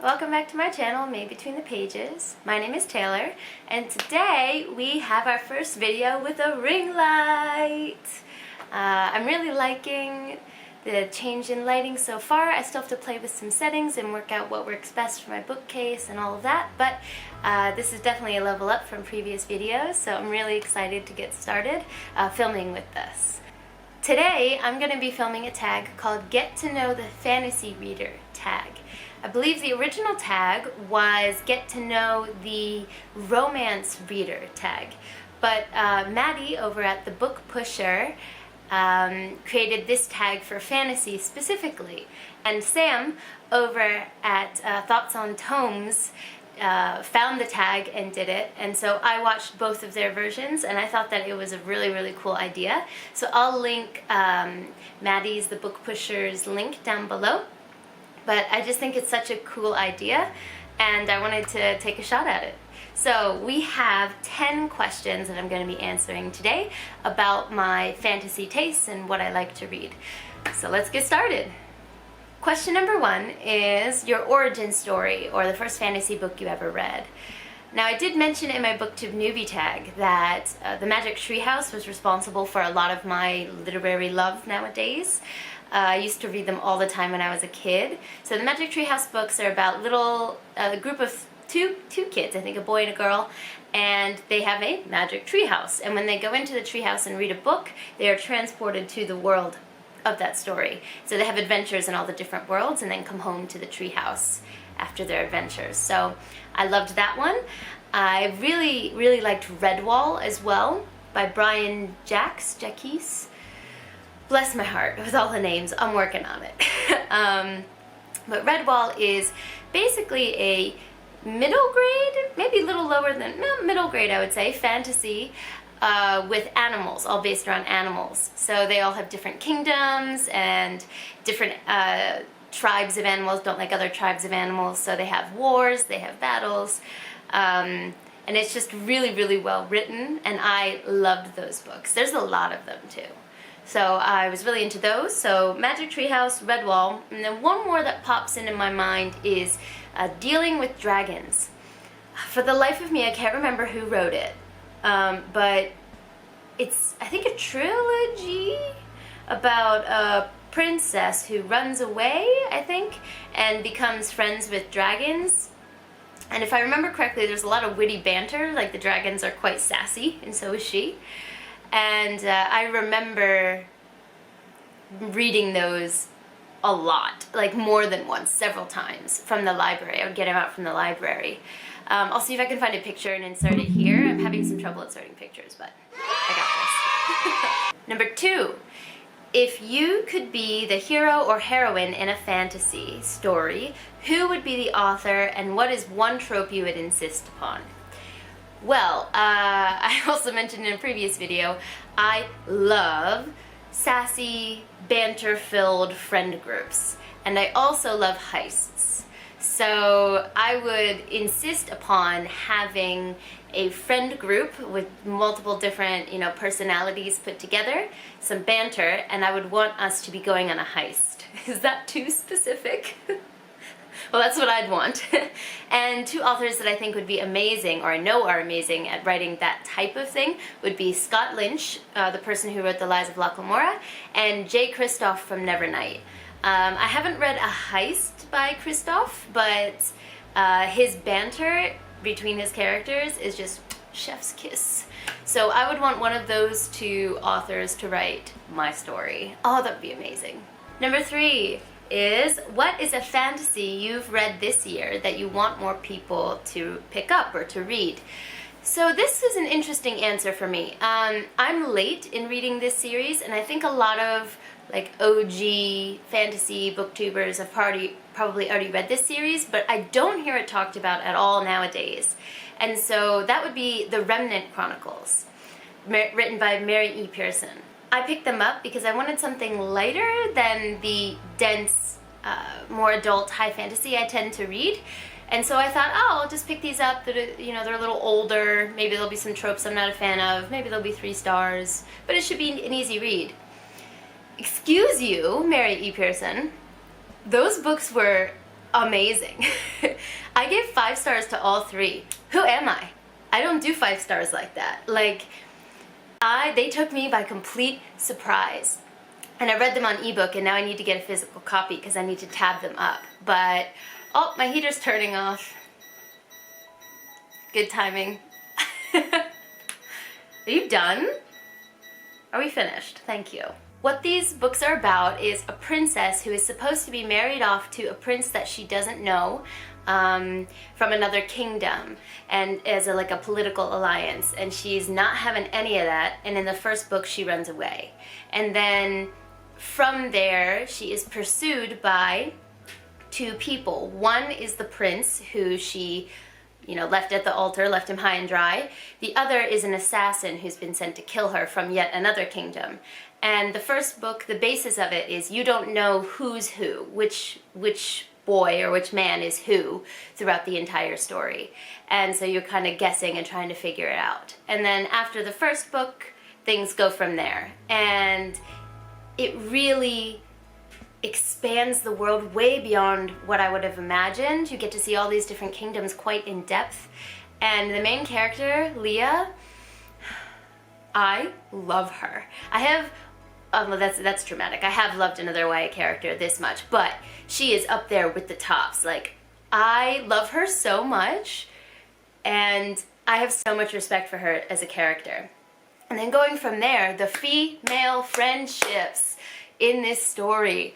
Welcome back to my channel, Made Between the Pages. My name is Taylor, and today we have our first video with a ring light. I'm really liking the change in lighting so far. I still have to play with some settings and work out what works best for my bookcase and all of that, but this is definitely a level up from previous videos, so I'm really excited to get started filming with this. Today I'm going to be filming a tag called Get to Know the Fantasy Reader tag. I believe the original tag was Get to Know the Romance Reader tag, but Maddie over at the Book Pusher created this tag for fantasy specifically, and Sam over at Thoughts on Tomes found the tag and did it, and so I watched both of their versions and I thought that it was a really cool idea. So I'll link Maddie's, the Book Pusher's link down below, but I just think it's such a cool idea and I wanted to take a shot at it. So we have 10 questions that I'm going to be answering today about my fantasy tastes and what I like to read. So let's get started. Question number 1 is your origin story or the first fantasy book you ever read. Now, I did mention in my BookTube newbie tag that the Magic Treehouse was responsible for a lot of my literary love nowadays. I used to read them all the time when I was a kid. So the Magic Treehouse books are about a group of two kids, I think a boy and a girl, and they have a magic treehouse. And when they go into the treehouse and read a book, they are transported to the world of that story. So they have adventures in all the different worlds and then come home to the treehouse after their adventures. So I loved that one. I really liked Redwall as well by Brian Jacques. Bless my heart with all the names, I'm working on it. But Redwall is basically a middle grade, maybe a little lower than, middle grade I would say, fantasy with animals, all based around animals. So they all have different kingdoms and different tribes of animals, don't like other tribes of animals, so they have wars, they have battles, and it's just really well written, and I loved those books. There's a lot of them too. So I was really into those. So Magic Treehouse, Redwall, and then one more that pops into my mind is Dealing with Dragons. For the life of me, I can't remember who wrote it, but it's, I think, a trilogy about a princess who runs away, I think, and becomes friends with dragons. And if I remember correctly, there's a lot of witty banter, like the dragons are quite sassy, and so is she. And I remember reading those a lot, like more than once, several times, from the library. I would get them out from the library. I'll see if I can find a picture and insert it here. I'm having some trouble inserting pictures, but I got this. Number 2, if you could be the hero or heroine in a fantasy story, who would be the author and what is one trope you would insist upon? Well, I also mentioned in a previous video, I love sassy, banter-filled friend groups, and I also love heists. So I would insist upon having a friend group with multiple different, personalities put together, some banter, and I would want us to be going on a heist. Is that too specific? Well, that's what I'd want. And 2 authors that I think would be amazing, or I know are amazing at writing that type of thing, would be Scott Lynch, the person who wrote The Lies of Locke-Lamora, and Jay Kristoff from Nevernight. I haven't read a heist by Kristoff, but his banter between his characters is just chef's kiss. So I would want one of those 2 authors to write my story. Oh, that would be amazing. Number 3 is, what is a fantasy you've read this year that you want more people to pick up or to read? So this is an interesting answer for me. I'm late in reading this series, and I think a lot of like OG fantasy booktubers have probably already read this series, but I don't hear it talked about at all nowadays. And so that would be The Remnant Chronicles, written by Mary E. Pearson. I picked them up because I wanted something lighter than the dense, more adult high fantasy I tend to read. And so I thought, oh, I'll just pick these up. They're a little older. Maybe there'll be some tropes I'm not a fan of. Maybe there'll be 3 stars. But it should be an easy read. Excuse you, Mary E. Pearson. Those books were amazing. I gave 5 stars to all 3. Who am I? I don't do 5 stars like that. Like, they took me by complete surprise. And I read them on ebook, and now I need to get a physical copy because I need to tab them up. But, oh, my heater's turning off. Good timing. Are you done? Are we finished? Thank you. What these books are about is a princess who is supposed to be married off to a prince that she doesn't know from another kingdom, and as like a political alliance, and she's not having any of that, and in the first book she runs away. And then from there she is pursued by 2 people. One is the prince who she, you know, left at the altar, left him high and dry. The other is an assassin who's been sent to kill her from yet another kingdom. And the first book, the basis of it is you don't know who's who, which boy or which man is who throughout the entire story. And so you're kind of guessing and trying to figure it out. And then after the first book, things go from there. And it really expands the world way beyond what I would have imagined. You get to see all these different kingdoms quite in depth. And the main character, Leah, I love her. I have, well, that's dramatic. I have loved another YA character this much, but she is up there with the tops. Like, I love her so much, and I have so much respect for her as a character. And then going from there, the female friendships in this story.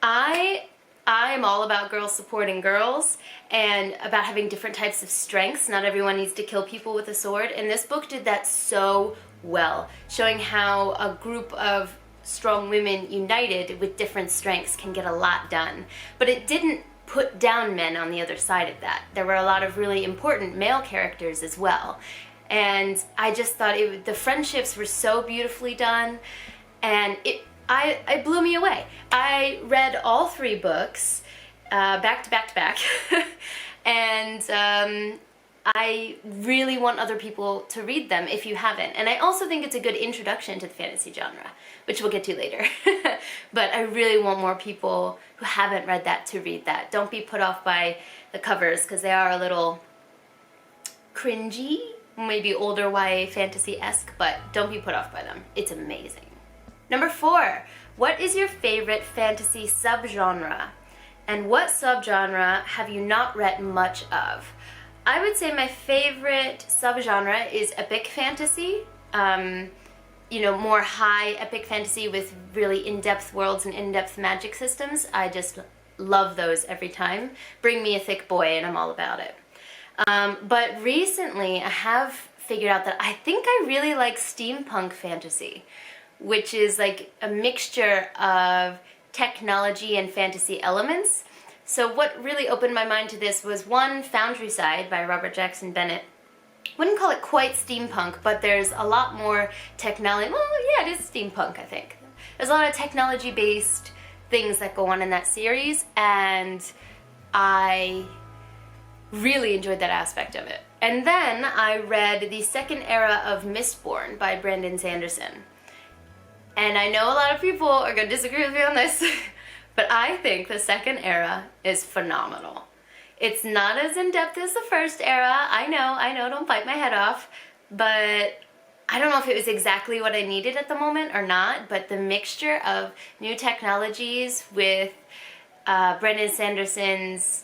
I am all about girls supporting girls and about having different types of strengths. Not everyone needs to kill people with a sword, and this book did that so well, showing how a group of strong women united with different strengths can get a lot done. But it didn't put down men on the other side of that. There were a lot of really important male characters as well. And I just thought the friendships were so beautifully done, and it blew me away. I read all 3 books back to back to back, and I really want other people to read them if you haven't. And I also think it's a good introduction to the fantasy genre, which we'll get to later. But I really want more people who haven't read that to read that. Don't be put off by the covers, because they are a little cringy, maybe older YA fantasy-esque, but don't be put off by them. It's amazing. Number 4, what is your favorite fantasy subgenre? And what subgenre have you not read much of? I would say my favorite subgenre is epic fantasy. You know, more high epic fantasy with really in-depth worlds and in-depth magic systems. I just love those every time. Bring me a thick boy and I'm all about it. But recently I have figured out that I think I really like steampunk fantasy, which is like a mixture of technology and fantasy elements. So what really opened my mind to this was one, Foundryside by Robert Jackson Bennett. Wouldn't call it quite steampunk, but there's a lot more technology. Well, yeah, it is steampunk, I think. There's a lot of technology-based things that go on in that series, and I really enjoyed that aspect of it. And then I read the second era of Mistborn by Brandon Sanderson. And I know a lot of people are going to disagree with me on this, but I think the second era is phenomenal. It's not as in-depth as the first era. I know, don't bite my head off, but I don't know if it was exactly what I needed at the moment or not, but the mixture of new technologies with Brandon Sanderson's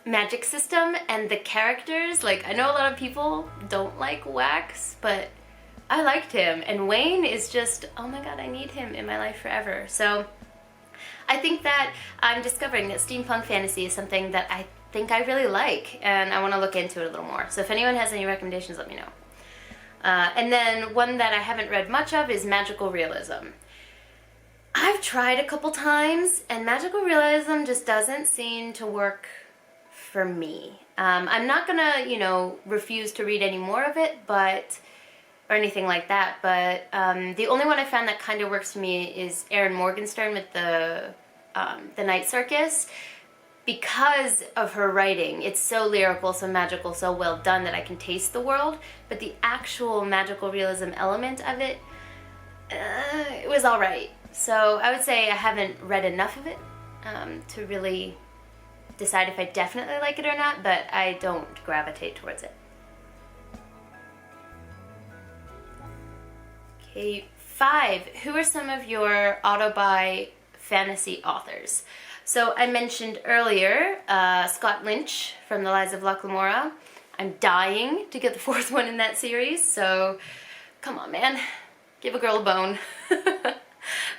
magic system and the characters, like, I know a lot of people don't like Wax, but I liked him, and Wayne is just, oh my god, I need him in my life forever. So I think that I'm discovering that steampunk fantasy is something that I think I really like, and I want to look into it a little more. So if anyone has any recommendations, let me know. And then one that I haven't read much of is magical realism. I've tried a couple times, and magical realism just doesn't seem to work for me. I'm not gonna, you know, refuse to read any more of it, but or anything like that, but the only one I found that kind of works for me is Erin Morgenstern with the Night Circus. Because of her writing, it's so lyrical, so magical, so well done that I can taste the world, but the actual magical realism element of it, it was alright. So I would say I haven't read enough of it to really decide if I definitely like it or not, but I don't gravitate towards it. Okay, 5. Who are some of your auto-buy fantasy authors? So I mentioned earlier Scott Lynch from The Lies of Locke Lamora. I'm dying to get the 4th one in that series, so come on, man. Give a girl a bone.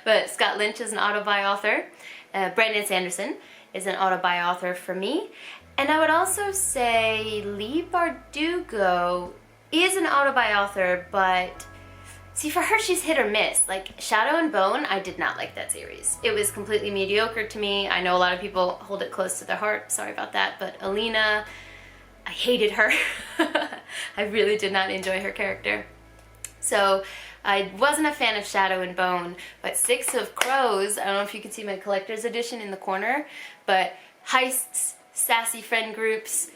But Scott Lynch is an auto-buy author. Brandon Sanderson is an auto-buy author for me. And I would also say Leigh Bardugo is an auto-buy author, but see, for her, she's hit or miss. Like, Shadow and Bone, I did not like that series. It was completely mediocre to me. I know a lot of people hold it close to their heart. Sorry about that. But Alina, I hated her. I really did not enjoy her character. So I wasn't a fan of Shadow and Bone, but Six of Crows, I don't know if you can see my collector's edition in the corner, but heists, sassy friend groups,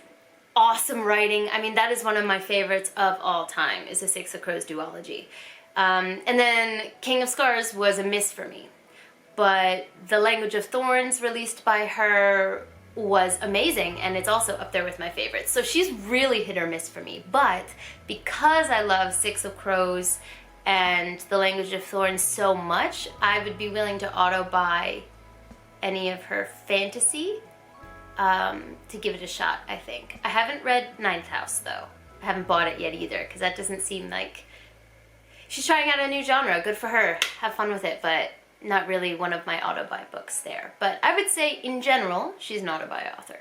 awesome writing. I mean, that is one of my favorites of all time, is the Six of Crows duology. And then King of Scars was a miss for me. But The Language of Thorns, released by her, was amazing, and it's also up there with my favorites. So she's really hit or miss for me. But because I love Six of Crows and The Language of Thorns so much, I would be willing to auto-buy any of her fantasy to give it a shot, I think. I haven't read Ninth House, though. I haven't bought it yet either, because that doesn't seem like... She's trying out a new genre, good for her, have fun with it, but not really one of my auto-buy books there. But I would say, in general, she's an auto-buy author.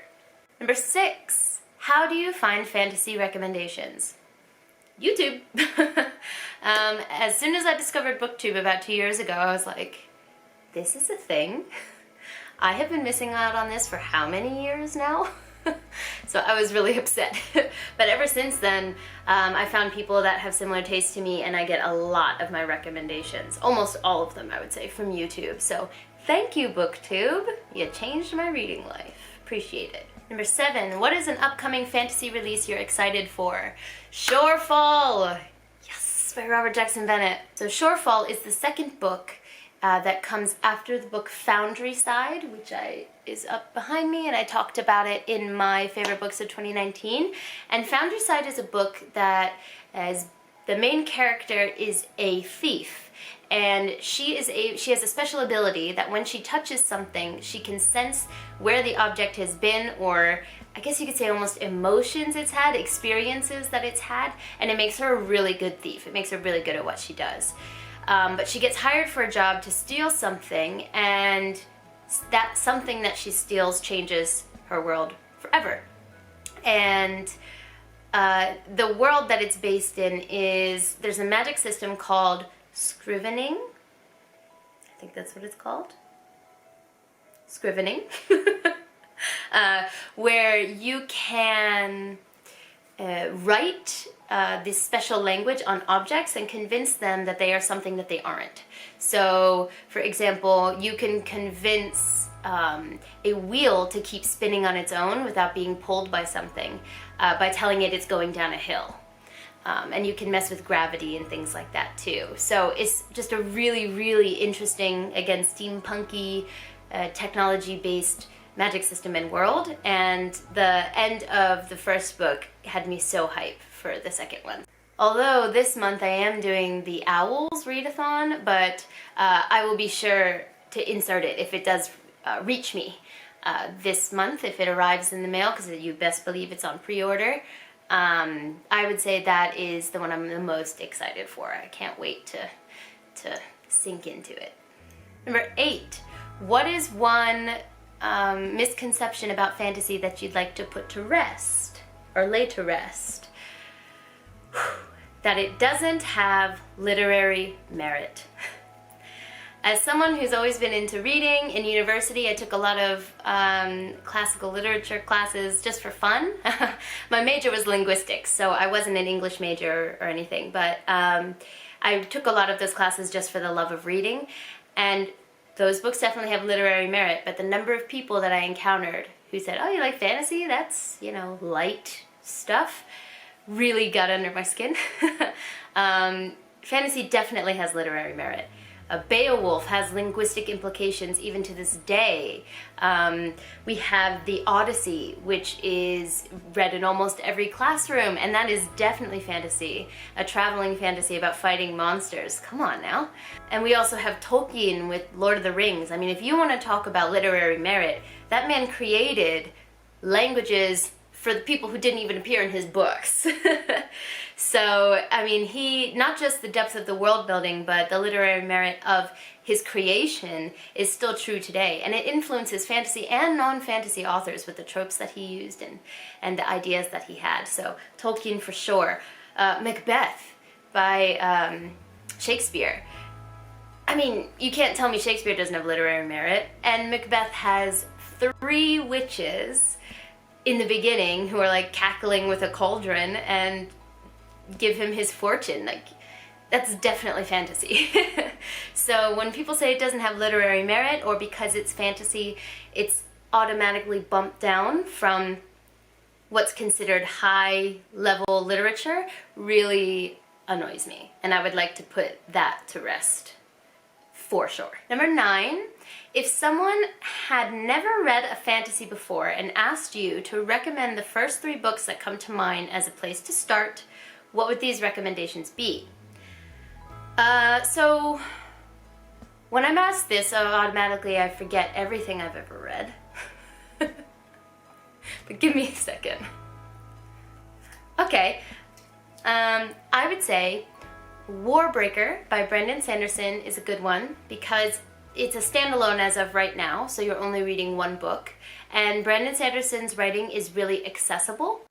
Number 6, how do you find fantasy recommendations? YouTube. As soon as I discovered BookTube about 2 years ago, I was like, this is a thing? I have been missing out on this for how many years now? So I was really upset. But ever since then, I found people that have similar tastes to me, and I get a lot of my recommendations. Almost all of them, I would say, from YouTube. So thank you, BookTube. You changed my reading life. Appreciate it. Number 7, what is an upcoming fantasy release you're excited for? Shorefall! Yes, by Robert Jackson Bennett. So Shorefall is the second book that comes after the book Foundry Side, which is up behind me, and I talked about it in my favorite books of 2019. And Foundry Side is a book that, as the main character is a thief, and she has a special ability that when she touches something, she can sense where the object has been, or I guess you could say almost emotions it's had, experiences that it's had, and it makes her a really good thief. It makes her really good at what she does. But she gets hired for a job to steal something, and that something that she steals changes her world forever. And the world that it's based in is, there's a magic system called scrivening. I think that's what it's called. Scrivening. Where you can write this special language on objects and convince them that they are something that they aren't. So, for example, you can convince a wheel to keep spinning on its own without being pulled by something by telling it it's going down a hill. And you can mess with gravity and things like that too. So it's just a really, really interesting, again, steampunky, technology-based magic system and world, and the end of the first book had me so hyped for the second one. Although this month I am doing the Owls readathon, but I will be sure to insert it if it does reach me this month, if it arrives in the mail, because you best believe it's on pre-order. I would say that is the one I'm the most excited for. I can't wait to sink into it. Number 8, what is one misconception about fantasy that you'd like to put to rest, or lay to rest? That it doesn't have literary merit. As someone who's always been into reading, in university I took a lot of classical literature classes just for fun. My major was linguistics, so I wasn't an English major or anything, but I took a lot of those classes just for the love of reading, and those books definitely have literary merit, but the number of people that I encountered who said, oh, you like fantasy? That's, you know, light stuff, really got under my skin. Fantasy definitely has literary merit. Beowulf has linguistic implications even to this day. We have the Odyssey, which is read in almost every classroom, and that is definitely fantasy, a traveling fantasy about fighting monsters. Come on now. And we also have Tolkien with Lord of the Rings. I mean, if you want to talk about literary merit, that man created languages for the people who didn't even appear in his books. So, I mean, he, not just the depth of the world building, but the literary merit of his creation is still true today. And it influences fantasy and non-fantasy authors with the tropes that he used and the ideas that he had. So, Tolkien for sure. Macbeth by Shakespeare. I mean, you can't tell me Shakespeare doesn't have literary merit. And Macbeth has 3 witches in the beginning who are like cackling with a cauldron and give him his fortune. Like, that's definitely fantasy. So when people say it doesn't have literary merit, or because it's fantasy, it's automatically bumped down from what's considered high level literature, really annoys me. And I would like to put that to rest. For sure. Number 9, if someone had never read a fantasy before and asked you to recommend the first 3 books that come to mind as a place to start, what would these recommendations be? So when I'm asked this, automatically I forget everything I've ever read. But give me a second. Okay, I would say Warbreaker by Brandon Sanderson is a good one because it's a standalone as of right now, so you're only reading 1 book. And Brandon Sanderson's writing is really accessible.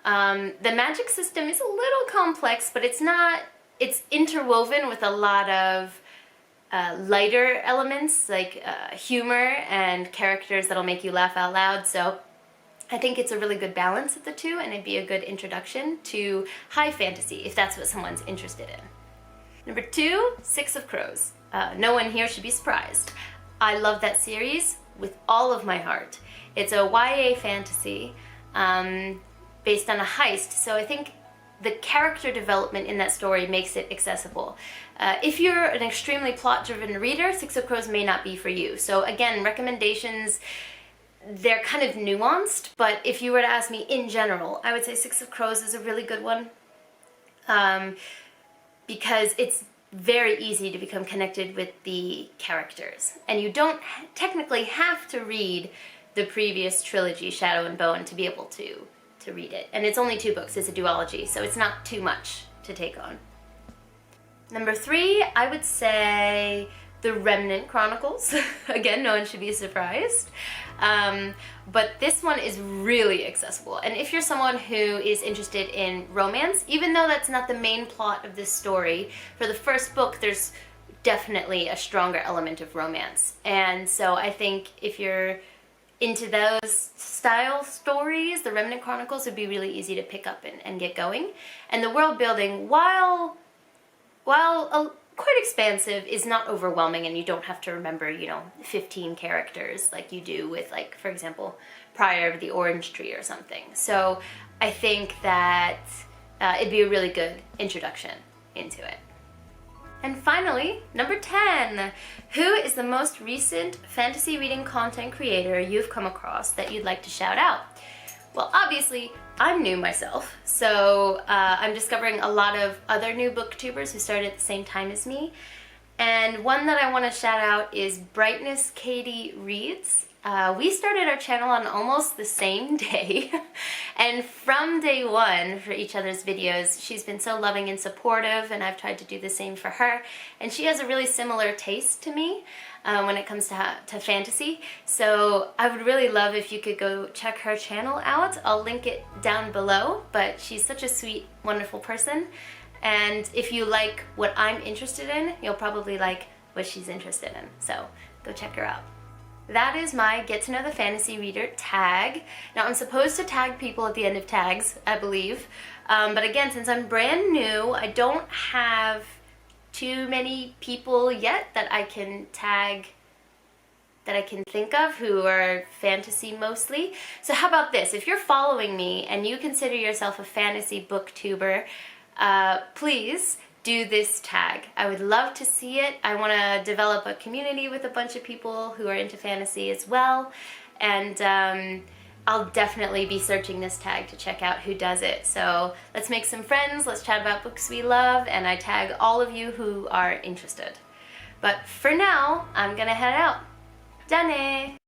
The magic system is a little complex, but it's not, it's interwoven with a lot of lighter elements like humor and characters that'll make you laugh out loud. So I think it's a really good balance of the two, and it'd be a good introduction to high fantasy if that's what someone's interested in. Number 2, Six of Crows. No one here should be surprised. I love that series with all of my heart. It's a YA fantasy based on a heist, so I think the character development in that story makes it accessible. If you're an extremely plot-driven reader, Six of Crows may not be for you. So again, recommendations, they're kind of nuanced, but if you were to ask me in general, I would say Six of Crows is a really good one because it's very easy to become connected with the characters. And you don't technically have to read the previous trilogy, Shadow and Bone, to be able to read it. And it's only 2 books, it's a duology, so it's not too much to take on. Number 3, I would say The Remnant Chronicles. Again, no one should be surprised. But this one is really accessible. And if you're someone who is interested in romance, even though that's not the main plot of this story, for the first book there's definitely a stronger element of romance. And so I think if you're into those style stories, The Remnant Chronicles would be really easy to pick up and get going. And the world building, while quite expansive, is not overwhelming, and you don't have to remember, 15 characters like you do with, like, for example, Prior of the Orange Tree or something. So I think that it'd be a really good introduction into it. And finally, number 10, who is the most recent fantasy reading content creator you've come across that you'd like to shout out? Well, obviously, I'm new myself, so I'm discovering a lot of other new booktubers who started at the same time as me. And one that I want to shout out is Brightness Katie Reads. We started our channel on almost the same day, and from day 1 for each other's videos, she's been so loving and supportive, and I've tried to do the same for her. And she has a really similar taste to me when it comes to fantasy, so I would really love if you could go check her channel out. I'll link it down below, but she's such a sweet, wonderful person, and if you like what I'm interested in, you'll probably like what she's interested in, so go check her out. That is my Get to Know the Fantasy Reader tag. Now, I'm supposed to tag people at the end of tags, I believe. But again, since I'm brand new, I don't have too many people yet that I can tag, that I can think of, who are fantasy mostly. So how about this? If you're following me and you consider yourself a fantasy booktuber, please do this tag. I would love to see it. I want to develop a community with a bunch of people who are into fantasy as well, and I'll definitely be searching this tag to check out who does it. So let's make some friends, let's chat about books we love, and I tag all of you who are interested. But for now, I'm gonna head out. Done!